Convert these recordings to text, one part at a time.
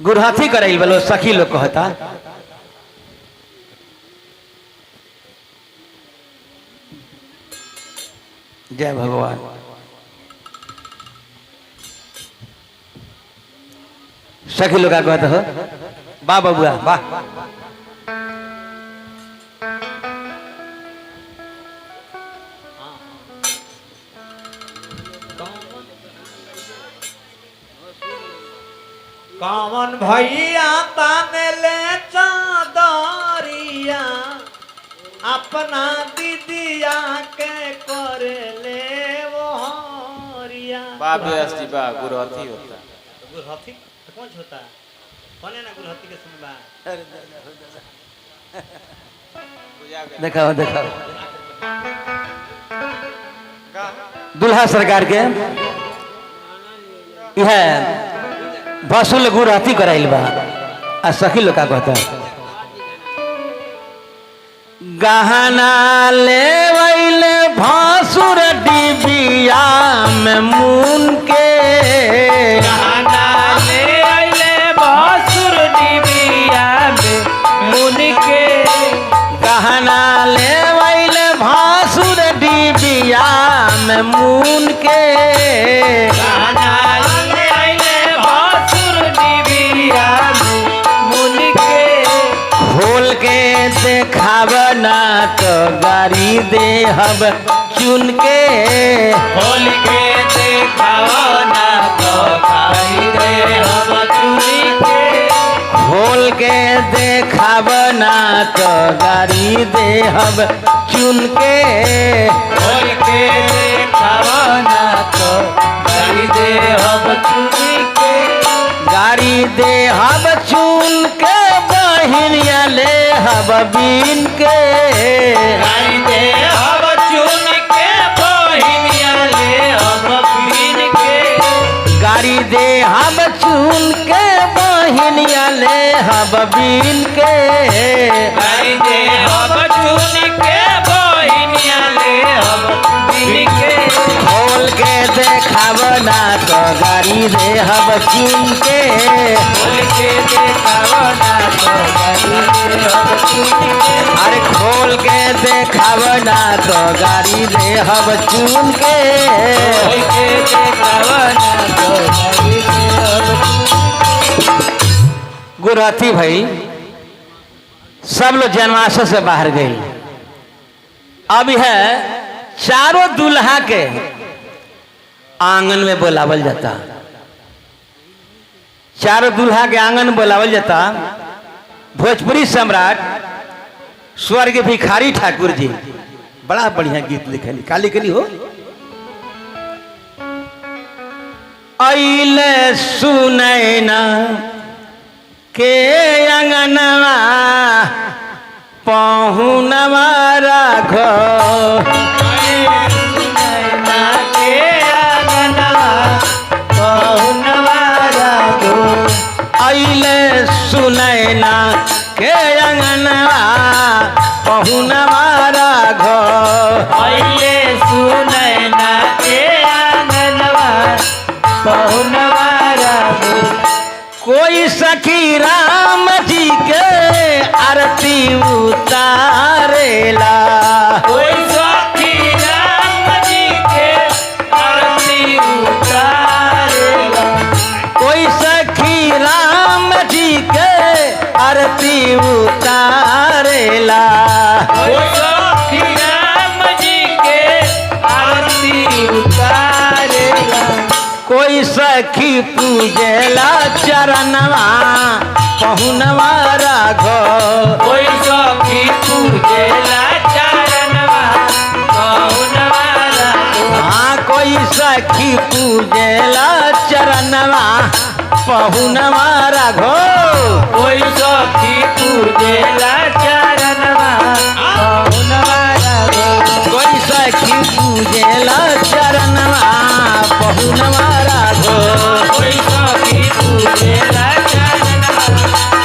गुरहाथी कराइल बोलो सखी लोग कहता। जय भगवान। सखी लोग कहता हो वाह बबुआ वाह। कौन भैया तानेले चादरिया अपना दीदिया के करे ले वो हरिया। व्यास जी बा गुरहथी होता। गुरहथी कौन होता है? कौन है ना गुरहथी के सुनबा? देखाओ देखाओ दुल्हा सरकार के यह बसुल गुरहथी कराइल बा। आ सखी लोग का कहता गहना ले वैले भासुर डिबिया में मून के। गहना ले वैले भासुर डिबिया में मून के। गहना ले वैले भासुर डिबिया में मून के। खोल के देखावना तो गाड़ी दे हम चुन के। खोल के देखावना तो गाड़ी दे हम चुन के। खोल के देखावना तो गाड़ी दे हम चुन के। खोल के देखावना तो गाड़ी दे हम चुन के। गाड़ी दे हम चुन के बहिनिया ले हम बीन के। गाड़ी दे हम चुन के बहिनिया ले हम बीन के। गाड़ी दे हम चुन के बहिनिया ले हम बीन के। गाड़ी दे हम चुन के बहिनिया ले हम बीन के। खोल के देखावना तो गाड़ी दे हम चुन के। खोल के देखावना तो गाड़ी दे हम चुन के। अरे खोल के देखावना तो गाड़ी दे हम चुन के। खोल के देखावना तो गाड़ी दे हम चुन के। गुरहथी भाई सब लोग जनवासा से बाहर गए। अब है चारों दूल्हा के आंगन में बुलावल जाता। चारों दूल्हा के आंगन में बुलावल जाता। भोजपुरी सम्राट स्वर्ग भिखारी ठाकुर जी बड़ा बढ़िया गीत लिखली। काली कली हो अइले सुनैना के अंगनवा पहुनवा राघो। अइले सुनैना के अंगनवा पहुनवा राघो। अइले सुनैना के आंगनवा पहुनवा राघो। कोई सखी राम जी के आरती उतारेला। कोई सखी राम जी के आरती उतारेला। कोई सखी राम जी के आरती उतारेला। कोई सखी राम जी के आरती उतारेला। कोई सखी पूजेला चरणवा पहुनवा राघो। कोई सखी पूजेला चरणवा पहुनवा राघो। हाँ कोई सखी पूजेला चरणवा पहुनवा राघो। कोई सखी पूजेला चरणवा पहुनवा राघो। कोई सखी पूजेला चरणवा पहुनवा राघो। कोई सखी पूजेला चरणवा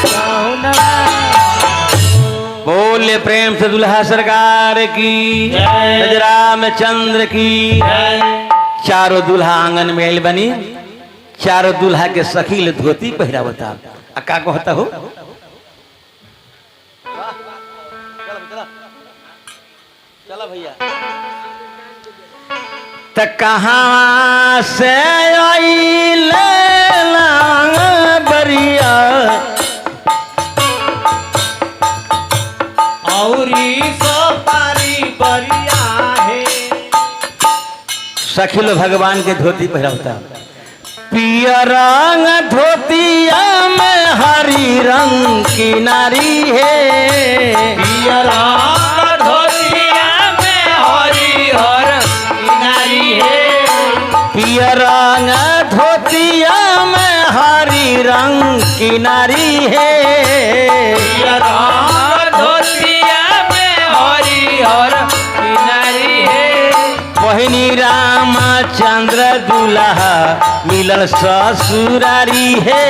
पहुनवा। बोले प्रेम से दुल्हा सरकार की जय। रामचंद्र की। चारों दुल्हा आंगन में आइल बनी। चारों दुल्हा के सखी ले धोती पहिरावता। का कहता हो चला भैया त कहाँ से आई बरिया औरी सो पारी बरिया है सखिलो भगवान के धोती पहरावता पिया रंग धोतिया में हरी रंग की नारी है पिया रंग धोतिया में हरिहर किनारी है पिया रंग धोतिया में हरी रंग की नारी है पिया रंग धोतिया में हरिहर किनारी है बहिनी रामचंद्र दुल्हा मिलल ससुरारी है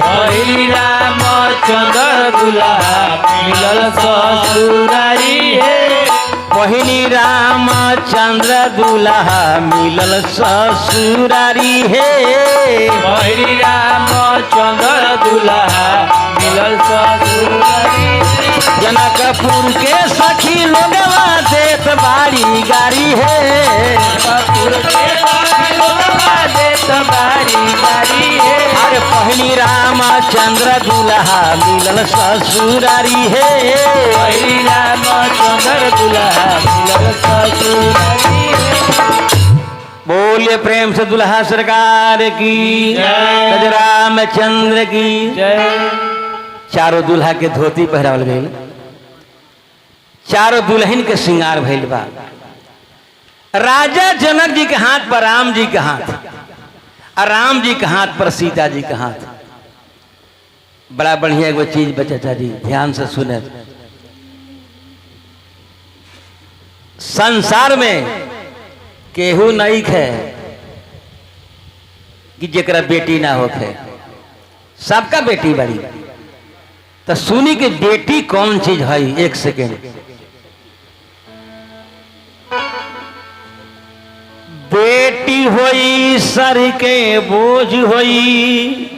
हरि रामचंद्र दुल्हा मिलल ससुरारी है बहिनी रामचंद्र दुल्हा मिलल ससुरारी है हरि रामचंद्र दुल्हा मिलल ससुरारी है जनकपुर के सखी लोगवा देत बाड़ी गाड़ी है कपूर के साथ लोगवा देत बारी बारी है अरे पहली रामचंद्र दुल्हा मिलल ससुरारी है हरि रामचंद्र दुल्हा मिलल ससुरारी है बोलिए प्रेम से दुल्हा सरकार की जय। गजरामचंद्र की जय चारों दुल्हा के धोती पहरावल गईल चारों दुल्हन के श्रृंगार भइल बा राजा जनक जी के हाथ पर राम जी के हाथ और राम जी के हाथ पर सीता जी के हाथ बड़ा बढ़िया एगो चीज बचा जी ध्यान से सुने संसार में केहू नहीं है कि जेकरा बेटी ना होखे सबका बेटी बड़ी तो सुनी कि बेटी कौन चीज है एक सेकेंड बेटी होई सर के बोझ होई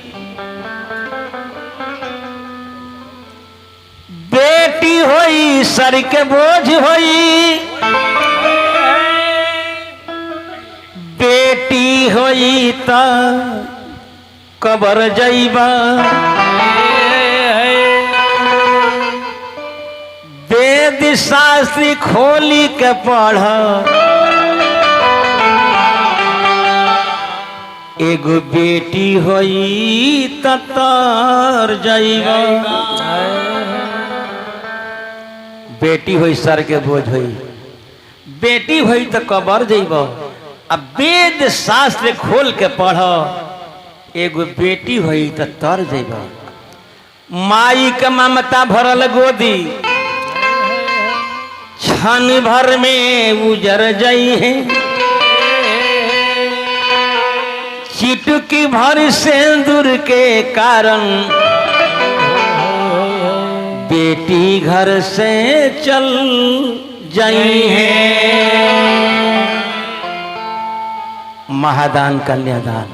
बेटी होई सर के बोझ होई बेटी होई त कबर जइबा वेद शास्त्री खोली के पढ़ एगो बेटी होई त तर जइबा बेटी होई सर के बोझ होई बेटी होई त कबर जइबा अब वेद शास्त्र खोल के पढ़ एगो बेटी होई त तर जइबा माई के ममता भरल गोदी क्षण भर में उजर जई है चिटकी भर सिंदूर के कारण बेटी घर से चल जाई है महादान कन्यादान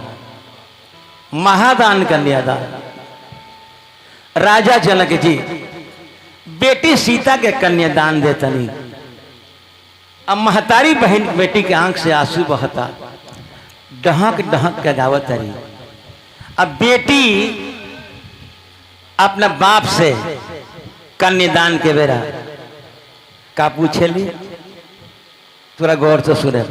महादान कन्यादान राजा जनक जी बेटी सीता के कन्यादान देतनी अब महतारी बहन बेटी के आंख से आंसू बहता डहक डहक के गावत रही अब बेटी अपना बाप से कन्यादान के बेरा का पूछे ली थोड़ा गौर से सुने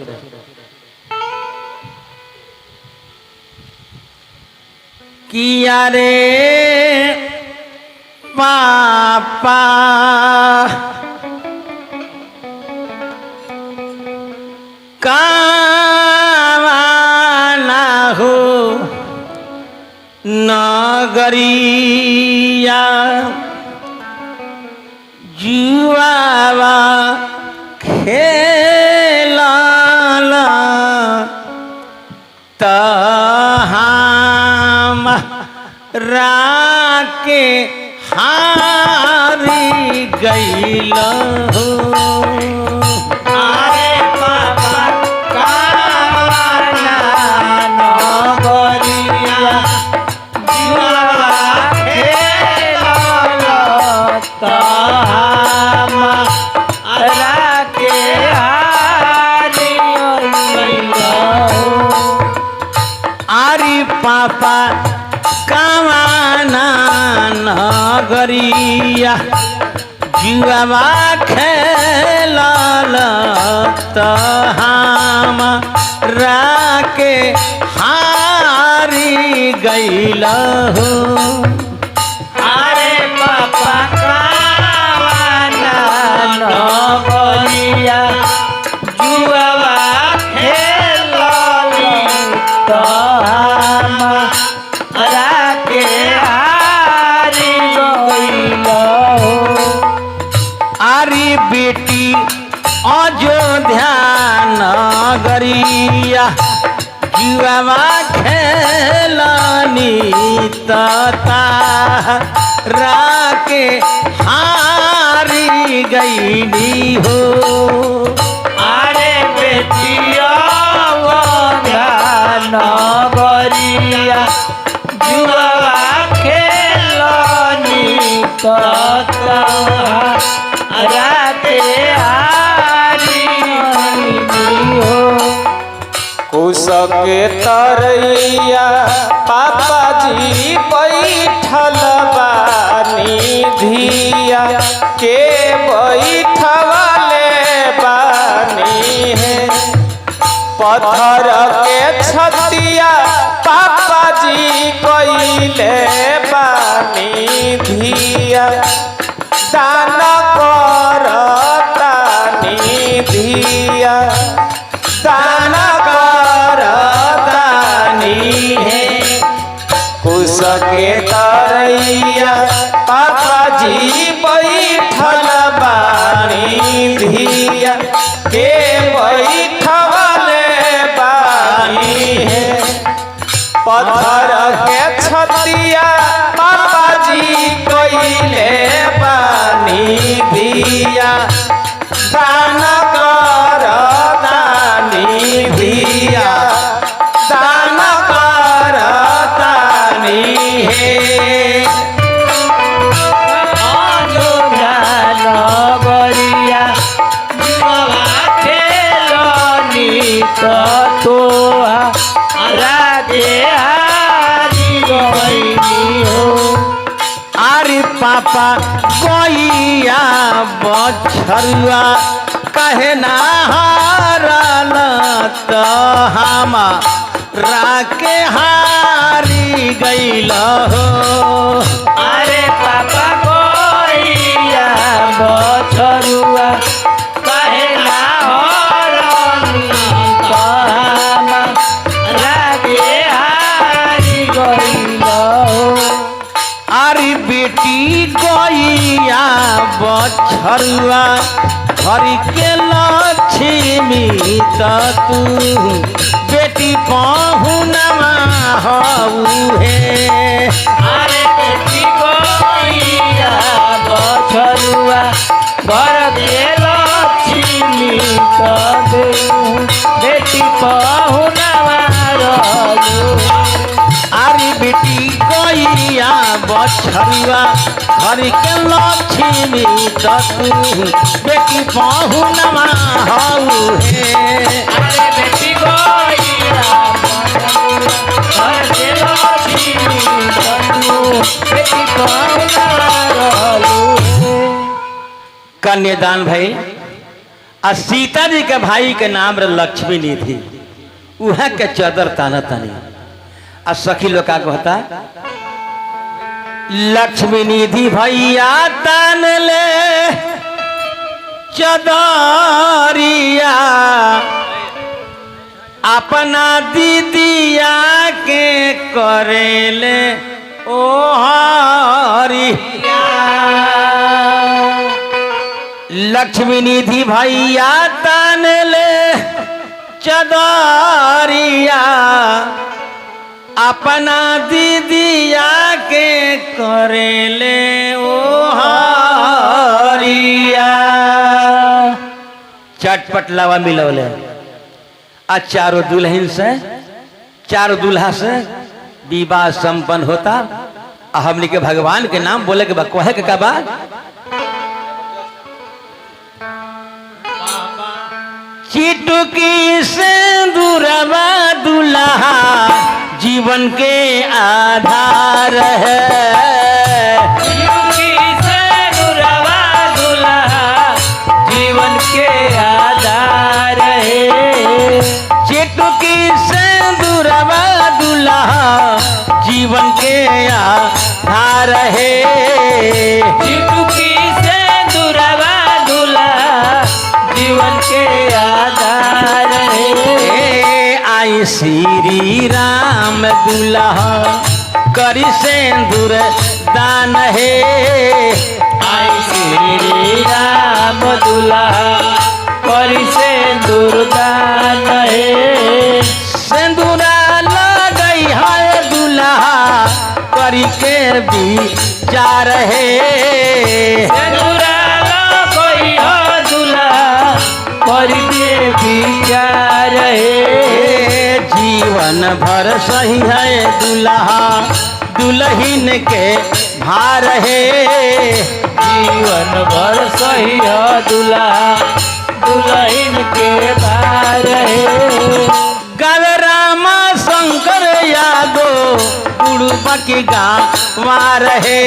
किया रे पापा कावाना हो नगरिया जुआवा खेलाला तहाम राके हारी गईल हो अरे पापा कावाना नगरिया जुआ पापा कावाना नगरिया जुआवा खेलल त हमरा के हारी गइल हो। अरे पापा कावाना नगरिया जुआवा खेलल त हमरा के हारी गइल हो। आरी बेटी अयोध्या नगरिया जुआवा खेलनी तारा के हारी गईनी हो। अरे बेटिया नगरिया जुआवा खेलनी तारा के हारी हो। उसके तरैया पापा जी बैठल बानी धिया के बैठवले बानी है। पत्थर के छतिया पापा जी कइले बानी धिया दान करतानी धिया दान करतानी है। उसके तरैया पापा जी बैठल बानी धिया के बैठवले बानी है। पत्थर के छतिया पापा जी कइले बानी धिया दान करतानी धिया दान करतानी है। अयोध्या नगरिया जुआवा खेलनी तोहरा के हारी गइनी हो। आरे पापा गैया बछरुआ कहे ना हारल त हमरा के हारी गइल हो। अरे पापा गैया बछरुआ कहे ना हरनी हमरा के हारी गइल हो। आरे बेटी गैया बछरुआ घर के लक्ष्मी त तू बेटी पहुनवा हऊ हे। अरे बेटी गैया बछरुआ घर के लक्ष्मी तू बेटी पहुनवा रहलू। आरी बेटी गैया बछरुआ घर के लक्ष्मी तू बेटी पहुनवा हऊ हे। अरे बेटी गैया घर के लक्ष्मी तू बेटी पहुनवा रहलू। कन्यादान भाई आ सीता जी के भाई के नाम रे लक्ष्मी निधि उहे के चदर ताना तानी आ सखी लोग का कहता लक्ष्मी निधि भैया तान ले चदरिया अपना दीदिया के करेले ओ हरिया। लक्ष्मी निधि भैया तान ले चदरिया अपना दीदिया के करेले ओ हरिया। चटपट लावा मिलौले आ चारों दुल्हन से चारों दूल्हा से विवाह संपन्न होता। आ हमनी के भगवान के नाम बोले के कहे के बाद चिटुकी से दूरवा दुल्हा जीव जीवन के आधार है। चुटकी से नुरवा दुल्हा जीवन के आधार है। चुटकी से दुरवा दुल्हा जीवन के आधार है। चुटकी से नुरवा दुल्हा जीवन के आधार है। आई श्री राम दुल्हा करी सिंदूर दान है। आई श्री राम दुल्हा करी सिंदूर दान है। सिंदूरा लगई है दुल्हा करी के विचार है। सिंदूरा लगई है दुल्हा करी के विचार है। जीवन भर सही है दुल्हा दुल्हन के भार है। जीवन भर सही है दुल्हा दुल्हन के भार है। गावे रामा शंकर यादव उड़ुबा की गाँव रहे।